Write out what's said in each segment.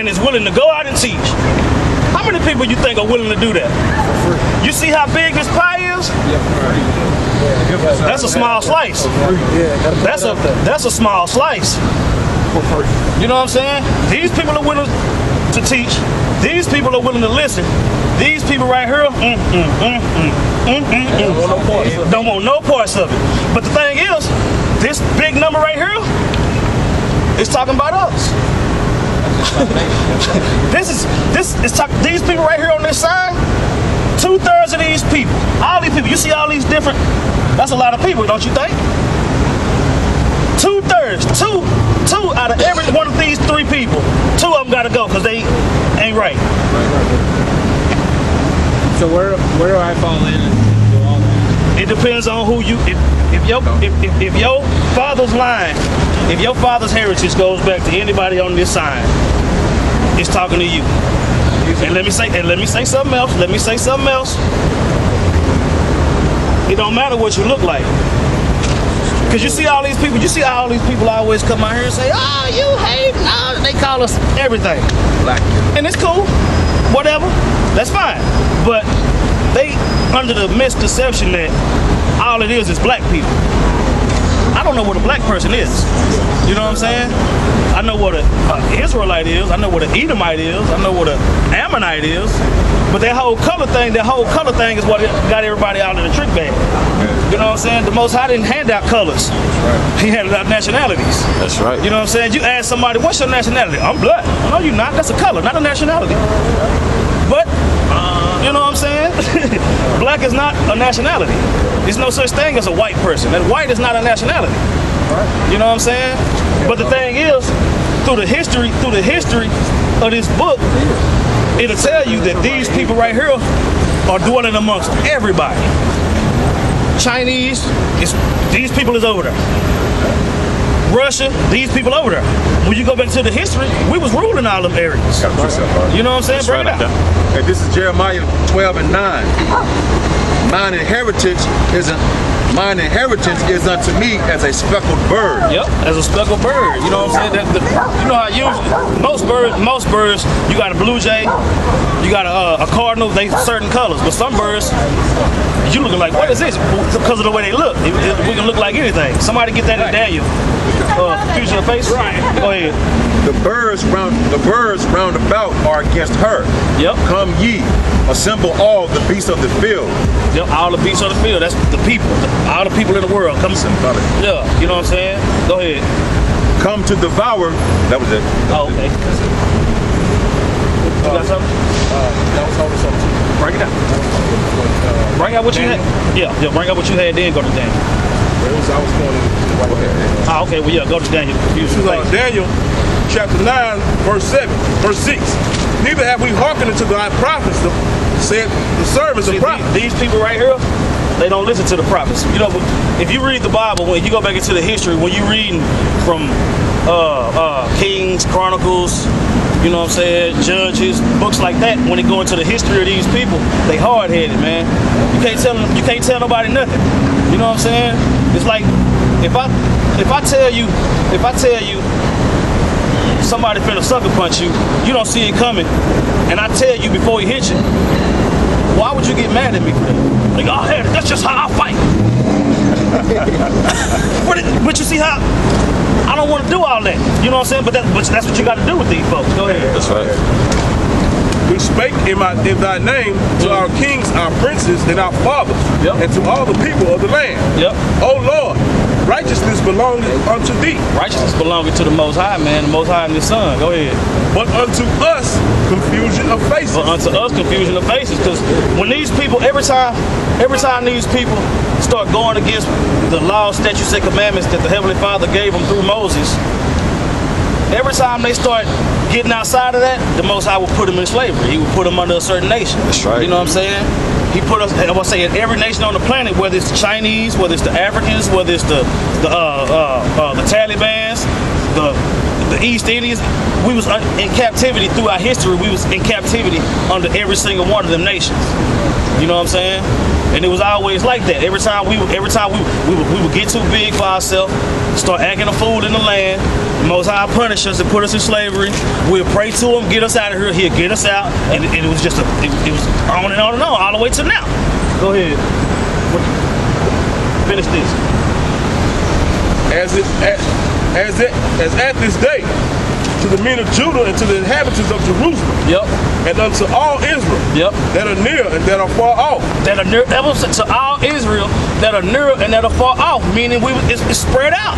and is willing to go out and teach. How many people you think are willing to do that? You see how big this pie is? That's a small slice. That's a small slice. You know what I'm saying? These people are willing to teach. These people are willing to listen. These people right here, don't want no parts of it. But the thing is, this big number right here is talking about us. These people right here on this side, 2/3 of these people, all these people, you see all these different, that's a lot of people, don't you think? 2/3, two out of every one of these 3 people, 2 of them gotta go because they ain't right. So where do I fall in and do all that? It depends on who you, if your father's line, if your father's heritage goes back to anybody on this side, it's talking to you. And let me say something else. It don't matter what you look like. Cause you see all these people always come out here and say, oh, you hate, no, they call us everything. Black. And it's cool, whatever, that's fine. But they under the misconception that all it is black people. I don't know what a black person is. You know what I'm saying? I know what an Israelite is. I know what an Edomite is. I know what an Ammonite is. But that whole color thing is what got everybody out of the trick bag. You know what I'm saying? The Most High didn't hand out colors. He handed out nationalities. That's right. You know what I'm saying? You ask somebody, what's your nationality? I'm black. No, you're not. That's a color, not a nationality. But, you know what I'm saying? Black is not a nationality. There's no such thing as a white person. And white is not a nationality. You know what I'm saying? But the thing is, through the history of this book, it'll tell you that these people right here are dwelling amongst everybody. Chinese, these people is over there. Russia, these people over there. When you go back to the history, we was ruling all them areas. You know what I'm saying? Bring it out. Okay, this is Jeremiah 12:9. Mine inheritance is unto me as a speckled bird. Yep, as a speckled bird. You know what I'm saying? You know how usually most birds, you got a blue jay, you got a cardinal. They certain colors, but some birds, you looking like, what is this? Because of the way they look, we can look like anything. Somebody get that in Daniel. Confuse your face. Right. Go ahead. The birds round about are against her. Yep. Come ye, assemble all the beasts of the field. Yep, all the beasts of the field. That's the people. All the people in the world. Come. Yeah, you know what I'm saying? Go ahead. Come to devour. That was it. Oh, okay. You got something? That was holding something too. Bring it out. Bring out what you had. Yeah, bring out what you had, then go to Daniel. I was going to right there. Ah, okay, well, yeah, go to Daniel. This is Daniel chapter 9, verse 6. Neither have we hearkened unto thy prophets, said the servants of prophets. These people right here, they don't listen to the prophets. You know, if you read the Bible, when you go back into the history, when you reading from Kings, Chronicles, you know what I'm saying, Judges, books like that, when they go into the history of these people, they hard-headed, man. You can't tell nobody nothing. You know what I'm saying? It's like if I tell you somebody finna sucker punch you, you don't see it coming, and I tell you before he hits you, why would you get mad at me for that? Like, oh, hey, that's just how I fight. But you see how I don't want to do all that. You know what I'm saying? But that's what you got to do with these folks. Go ahead. That's right. We spake in thy name to our kings, our princes, and our fathers, and to all the people of the land. Yep. O Lord, righteousness belongeth unto thee. Righteousness belonging to the Most High, man. The Most High and His Son. Go ahead. But unto us confusion of faces. But unto us confusion of faces. Because when these people, every time these people start going against the law, statutes, and commandments that the Heavenly Father gave them through Moses, every time they start getting outside of that, the Most High will put them in slavery. He will put them under a certain nation. That's right. You know what I'm saying? He put us, I was saying, every nation on the planet, whether it's the Chinese, whether it's the Africans, whether it's the Talibans, the East Indians, we was in captivity throughout history. We was in captivity under every single one of them nations. You know what I'm saying? And it was always like that. Every time we would get too big for ourselves, start acting a fool in the land. The Most High punish us and put us in slavery. We'll pray to him, get us out of here. He'll get us out, and it was just it was on and on and on all the way to now. Go ahead. Finish this. As at this day, to the men of Judah and to the inhabitants of Jerusalem, Yep. and unto all Israel, Yep. that are near and that are far off. That are near, that was to all Israel that are near and that are far off, meaning it's spread out.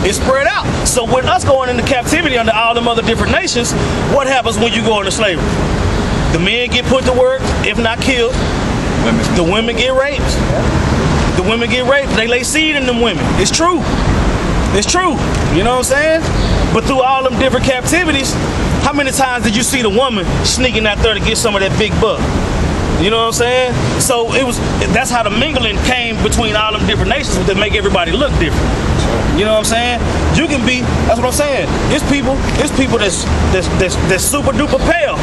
It's spread out. So with us going into captivity under all them other different nations, what happens when you go into slavery? The men get put to work, if not killed. The women get raped. The women get raped. They lay seed in them women. It's true. It's true. You know what I'm saying? But through all them different captivities, how many times did you see the woman sneaking out there to get some of that big buck? You know what I'm saying? So that's how the mingling came between all them different nations to make everybody look different. You know what I'm saying? You can be, that's what I'm saying. It's people that's super duper pale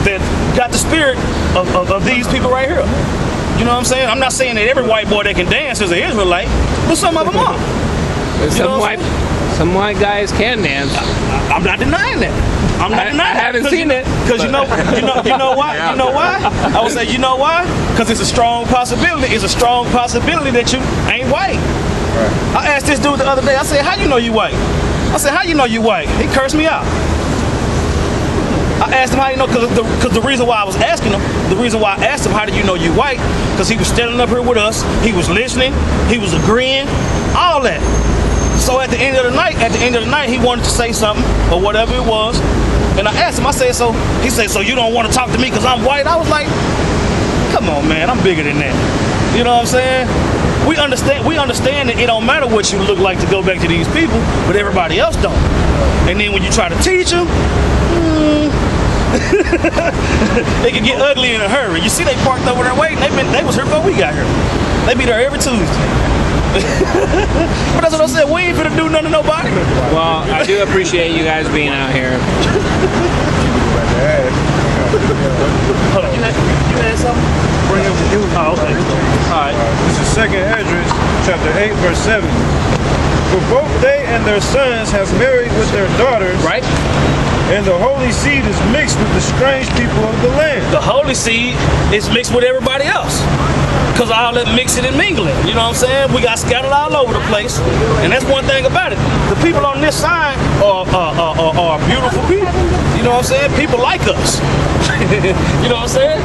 that got the spirit of these people right here. You know what I'm saying? I'm not saying that every white boy that can dance is an Israelite, but some of them are. Some white guys can dance. I'm not denying that. I'm not denying I haven't seen it. Because you know why? You know why? I would say, you know why? Because it's a strong possibility. It's a strong possibility that you ain't white. Right. I asked this dude the other day. I said, how you know you white? I said, how you know you white? He cursed me out. I asked him how you know, because the reason why I was asking him, the reason why I asked him, how do you know you white? Because he was standing up here with us. He was listening. He was agreeing. All that. So at the end of the night, he wanted to say something or whatever it was. And I asked him, I said, so, he said, so you don't want to talk to me because I'm white? I was like, come on, man, I'm bigger than that. You know what I'm saying? We understand that it don't matter what you look like to go back to these people, but everybody else don't. And then when you try to teach them, they can get ugly in a hurry. You see, they parked over there waiting. They was here before we got here. They be there every Tuesday. But that's what I said. We ain't finna do nothing to nobody. Well, I do appreciate you guys being out here. Hold on. You had something? Bring it to you. Oh, okay. All right. This is 2nd Esdras, chapter 8, verse 7. For both they and their sons have married with their daughters, Right? and the holy seed is mixed with the strange people of the land. The holy seed is mixed with everybody else. Because all that mixing and mingling, you know what I'm saying? We got scattered all over the place. And that's one thing about it. The people on this side are beautiful people. You know what I'm saying? People like us. You know what I'm saying?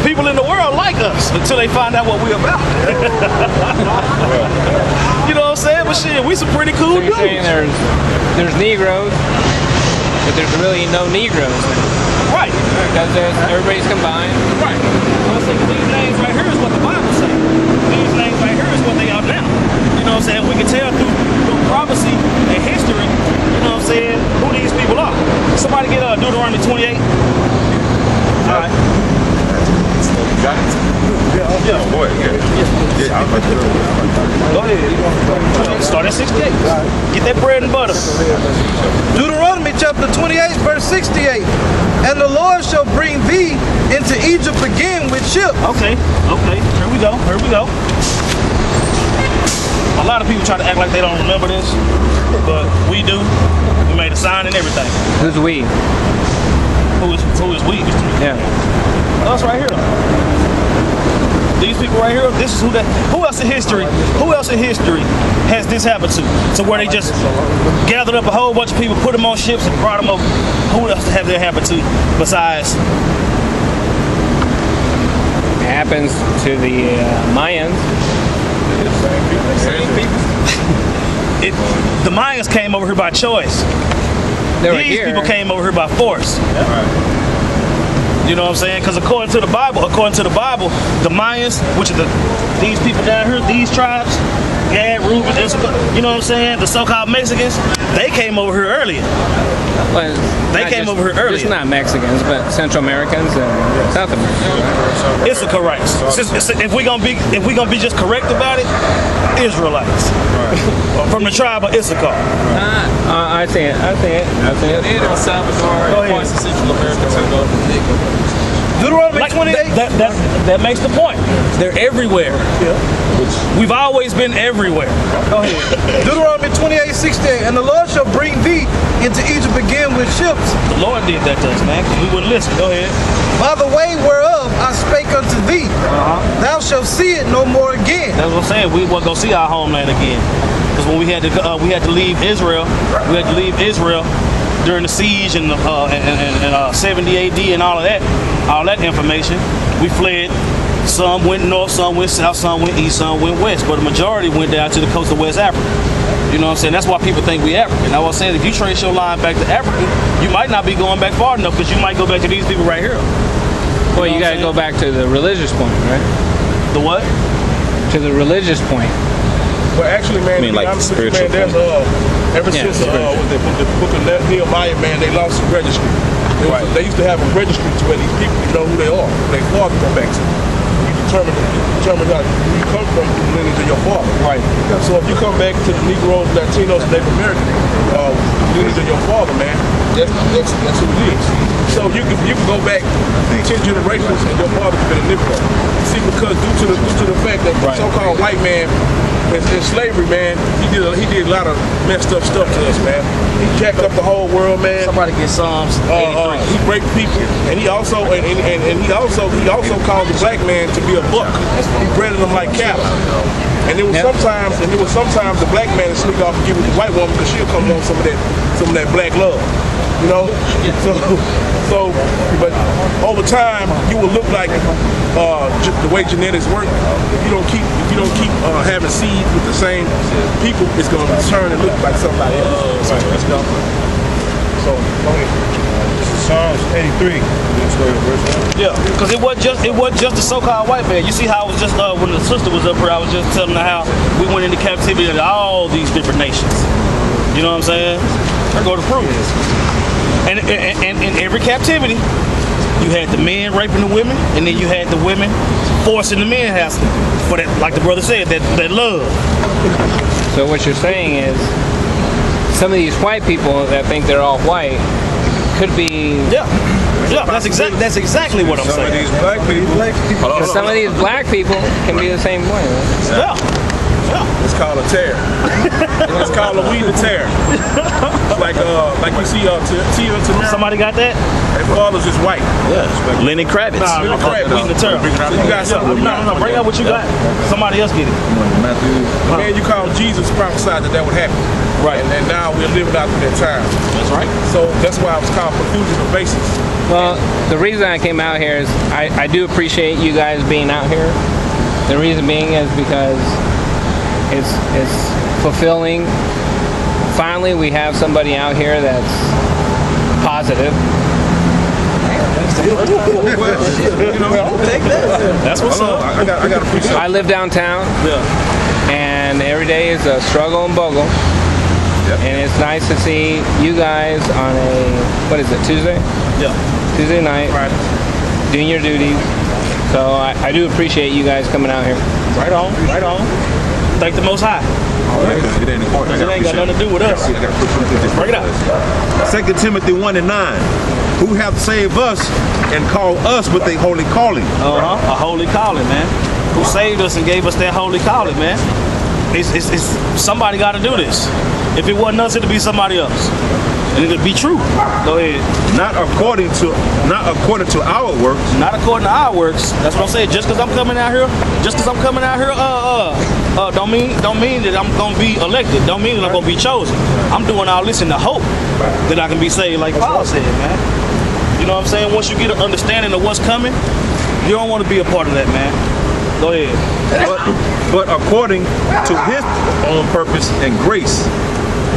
People in the world like us until they find out what we're about. You know what I'm saying? But shit, we some pretty cool So you're saying dudes. there's Negroes, but there's really no Negroes. Right. Because everybody's combined. Right. Well, see, these names right here is what the Bible says. These names right here is what they are now. You know what I'm saying? We can tell through prophecy and history, you know what I'm saying, who these people are. Somebody get Deuteronomy 28. All right. Got it? Yeah. Boy, yeah. Go ahead. Start at 68. Get that bread and butter. Deuteronomy chapter 28, verse 68. And the Lord shall bring thee into Egypt again with ships. Okay. Here we go. A lot of people try to act like they don't remember this, but we do. We made a sign and everything. Who's we? Who is we? Yeah. Us right here. These people right here, this is who else in history has this happened to? So where they just gathered up a whole bunch of people, put them on ships and brought them over. Who else have that happened to besides? It happens to the Mayans. Same people. The Mayans came over here by choice. They were These here. people came over here by force. You know what I'm saying? Because according to the Bible, the Mayans, which are these people down here, these tribes, Gad, Reuben, Issachar, you know what I'm saying? The so-called Mexicans, they came over here earlier. Well, They came over here earlier. Just not Mexicans, but Central Americans and South Americans. Issacharites. If we gonna be just correct about it, Israelites from the tribe of Issachar. I see it. And El Salvador and parts of Central America turned over to Negro. Deuteronomy Like, 28. that makes the point. They're everywhere. We've always been everywhere. Go ahead. Deuteronomy 28:16. And the Lord shall bring thee into Egypt again with ships, The Lord did that to us, man, because we wouldn't listen. Go ahead. by the way whereof I spake unto thee. Thou shalt see it no more again. That's what I'm saying. We weren't gonna see our homeland again. Because when we had to leave Israel, during the siege and 70 AD and all that information. We fled. Some went north, some went south, some went east, some went west. But the majority went down to the coast of West Africa. You know what I'm saying? That's why people think we African. I was saying, if you trace your line back to Africa, you might not be going back far enough because you might go back to these people right here. Well, you know what gotta I'm go back to the religious point, right? The what? To the religious point. Well, actually, man, I mean, like honest with you, spiritual man, there's ever since with the book of Nehemiah, man, they lost the registry. They used to have a registry to where these people know who they are, who their father come back to. You determine how you come from, the lineage of your father. Right. So if you come back to the Negroes, Latinos, and Native Americans, lineage of your father, man, that's who it is. So you can go back 10 generations and your father could be a Negro. See, because due to the fact that the so-called white man in slavery, man, he did a lot of messed up stuff to us, man. He jacked up the whole world, man. Somebody get Psalms 83. He raped people, and he also caused the black man to be a buck. He bred them like cattle. And there was sometimes the black man would sneak off and get with the white woman because she'll come on some of that black love, you know. But over time, you will look like the way genetics work. If you don't keep having seeds with the same people, it's going to turn and look like somebody else. So go ahead. Psalms 83. Yeah, because it wasn't just the so-called white man. You see how I was just when the sister was up here, I was just telling her how we went into captivity in all these different nations. You know what I'm saying? I go to prove this. And in every captivity, you had the men raping the women, and then you had the women forcing the men house for that, like the brother said, that love. So what you're saying is, some of these white people that think they're all white could be. Yeah, that's exactly what I'm saying. Some of these black people. Some of these black people can be the same way. Right? Yeah. It's called a tear. It's called a weed to tear. Like you see Tia and Tamara. Somebody got that? Their father's just white. Lenny Kravitz. Nah, weeding the term. So you got something. No, bring up what you got. Somebody else get it. The man you call Jesus prophesied that would happen. Right. And now we're living out through that time. That's right. So that's why it was called confusion of basis. Well, the reason I came out here is I do appreciate you guys being out here. The reason being is because it's fulfilling. Finally, we have somebody out here that's positive. That's what's up. I got to appreciate. I live downtown, and every day is a struggle and buggle. And it's nice to see you guys on Tuesday? Yeah. Tuesday night, doing your duties. So I do appreciate you guys coming out here. Right on. Thank the Most High. It ain't important. It ain't got nothing to do with us. Bring it out. 2 Timothy 1:9. Who hath saved us and called us with a holy calling. A holy calling, man. Who saved us and gave us that holy calling, man. It's somebody got to do this. If it wasn't us, it'd be somebody else. And it'll be true. Go ahead. Not according to our works. Not according to our works. That's what I'm saying. Just because I'm coming out here, don't mean that I'm gonna be elected. Don't mean that I'm gonna be chosen. I'm doing all this in the hope that I can be saved, like Paul said, man. You know what I'm saying? Once you get an understanding of what's coming, you don't want to be a part of that, man. Go ahead. But according to his own purpose and grace.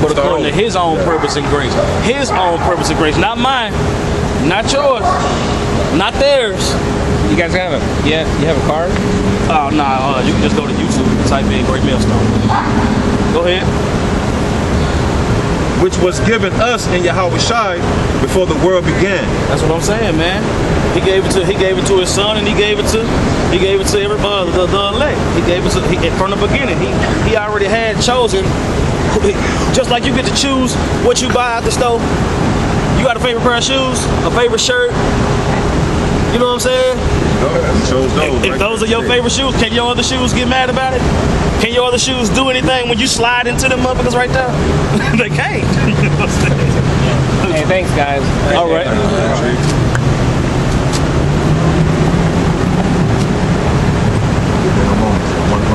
But according to his own purpose and grace. His own purpose and grace. Not mine. Not yours. Not theirs. You guys have you have a card? Oh, nah. You can just go to YouTube and type in Great Millstone. Go ahead. Which was given us in Yahweh Shai before the world began. That's what I'm saying, man. He gave it to his son, and he gave it to everybody, the elect. He gave it to from the beginning. He already had chosen. Just like you get to choose what you buy at the store. You got a favorite pair of shoes, a favorite shirt. You know what I'm saying? Chose those. If those are your favorite shoes, can your other shoes get mad about it? Can your other shoes do anything when you slide into them motherfuckers right there? They can't. You know what I'm saying? Hey, thanks, guys. All right.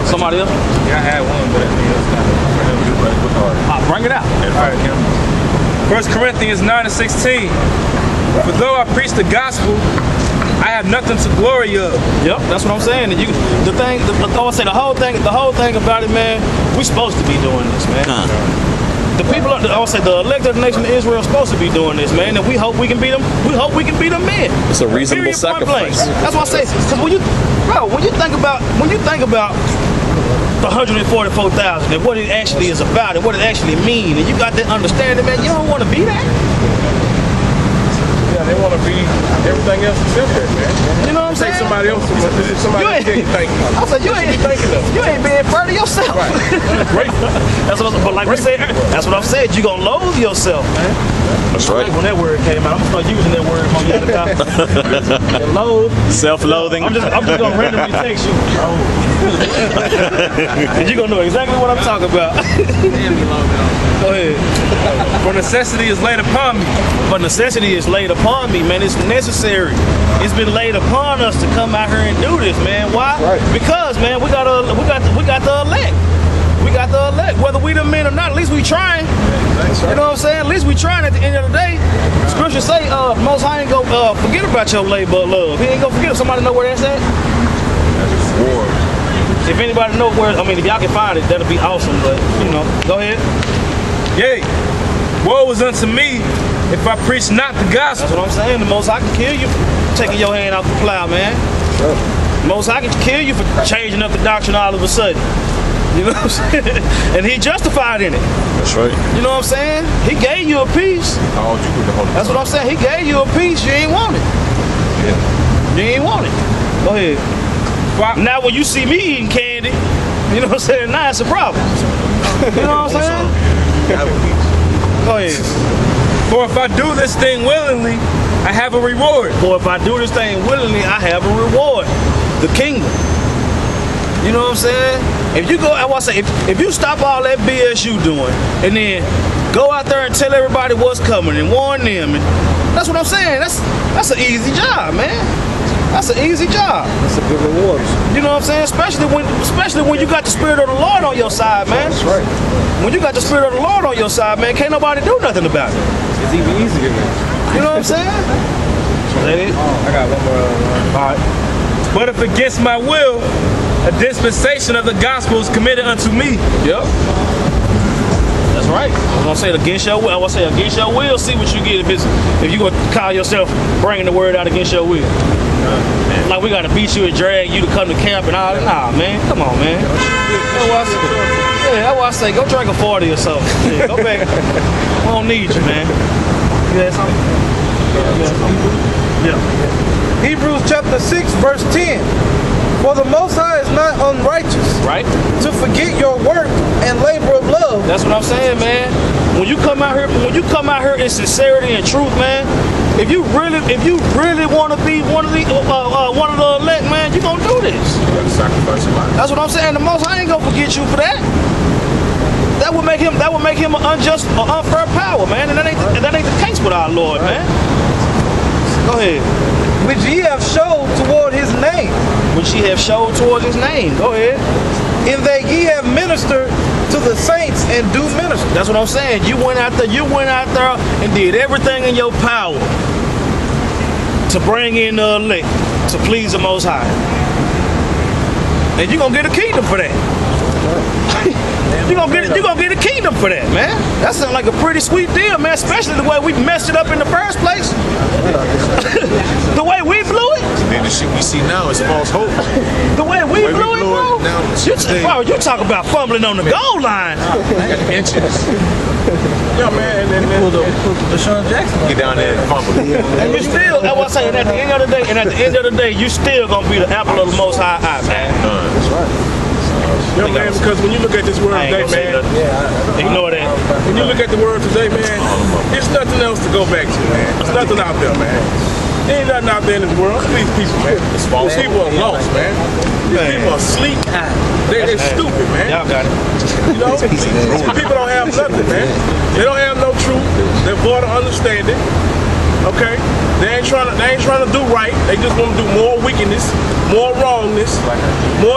Somebody else? Yeah, I had one, but Bring it out. all right. 1 Corinthians 9:16. For though I preach the gospel, I have nothing to glory of. Yep, that's what I'm saying. And the whole thing about it, man. We supposed to be doing this, man. The people, I would say, the elected nation of Israel is supposed to be doing this, man. And we hope we can beat them. We hope we can beat them men. It's a reasonable Period, point blank. sacrifice. That's what I say. Because when you think about the 144,000 and what it actually is about and what it actually means, and you got that understanding, man, you don't want to be that. Yeah, they want to be everything else except that, man. You know what I'm saying? Take somebody else. Somebody You else ain't- tell you thank you. I said you ain't being proud of yourself. Grateful. That's what. But like we said, that's what I've said. You gonna loathe yourself, man. That's right. When that word came out, I'm gonna start using that word on you at the top. Loathe. Self-loathing. I'm just gonna randomly text you. And you gonna know exactly what I'm talking about. Go ahead. For necessity is laid upon me. But necessity is laid upon me, man. It's necessary. It's been laid upon us to come out here and do this, man. Why? Because, man, we got the elect. We got the elect. Whether we the men or not, at least we trying. You know what I'm saying? At least we trying at the end of the day. Scripture say, Most High ain't gonna forget about your labor of love. He ain't gonna forget. Somebody know where that's at? If anybody know where, if y'all can find it, that'll be awesome. But, go ahead. Yea, woe is unto me if I preach not the gospel. That's what I'm saying. The Most High can kill you for taking your hand off the plow, man. The Most High can kill you for changing up the doctrine all of a sudden. You know what I'm saying? And he justified in it. That's right. You know what I'm saying? He gave you a peace. Called you with the Holy That's what I'm saying. He gave you a peace. You ain't want it. You ain't want it. Go ahead. Now when you see me eating candy, you know what I'm saying? Now it's a problem. You know what I'm saying? Go ahead. For if I do this thing willingly, I have a reward. For if I do this thing willingly, I have a reward. The kingdom. You know what I'm saying? If you go, I want to say, if you stop all that BS you doing, and then go out there and tell everybody what's coming and warn them, and that's what I'm saying. That's an easy job, man. That's an easy job. That's a good reward. You know what I'm saying? Especially when you got the Spirit of the Lord on your side, man. That's right. When you got the Spirit of the Lord on your side, man, can't nobody do nothing about it. It's even easier now. You know what I'm saying? Is that it? I got one more. All right. But if against my will, a dispensation of the gospel is committed unto me. Yep. That's right. I was gonna say against your will. I was gonna say against your will. See what you get if you gonna call yourself bringing the word out against your will. Like we gotta beat you and drag you to come to camp and all that. Nah, man. Come on, man. That's why I say go drink a 40 or something. Yeah, go back. We don't need you, man. You had something? Yeah. Hebrews chapter 6, verse 10. For the Most High is not unrighteous Right? to forget your work and labor of love. That's what I'm saying, man. When you come out here in sincerity and truth, man, if you really want to be one of the elect, man, you gonna do this. sacrifice of life. That's what I'm saying. The Most High ain't gonna forget you for that. That would make him an unjust or unfair power, man. And that ain't the case with our Lord, man. Go ahead. Which ye have showed toward his name, Which he have showed towards his name. Go ahead. in that ye have ministered to the saints and do minister. That's what I'm saying. You went out there and did everything in your power to bring in the elect, to please the Most High. And you're gonna get a kingdom for that. You're gonna get a kingdom for that, man. That sounds like a pretty sweet deal, man, especially the way we messed it up in the first place. The way we blew it. Then the shit we see now is false hope. The way we blew it, bro. Now the shit You talk about fumbling on the goal line. inches. Yeah, man. And then Deshaun Jackson. Get down there and fumble. And you still, that's what I'm saying, at the end of the day, you still gonna be the apple of the Most High eye, man. That's right. yeah, man, because when you look at this word I ain't today, gonna say man, nothing. Ignore that. when you look at the word today, man, there's nothing else to go back to, man. There's nothing out there, man. There ain't nothing out there in this world. Look at these people, man. These people are lost, man. These people are asleep. They're stupid, man. Y'all got it. You know? These people don't have nothing, man. They don't have no truth. They're void of understanding. Okay? They ain't trying to do right. They just want to do more wickedness, more wrongness, more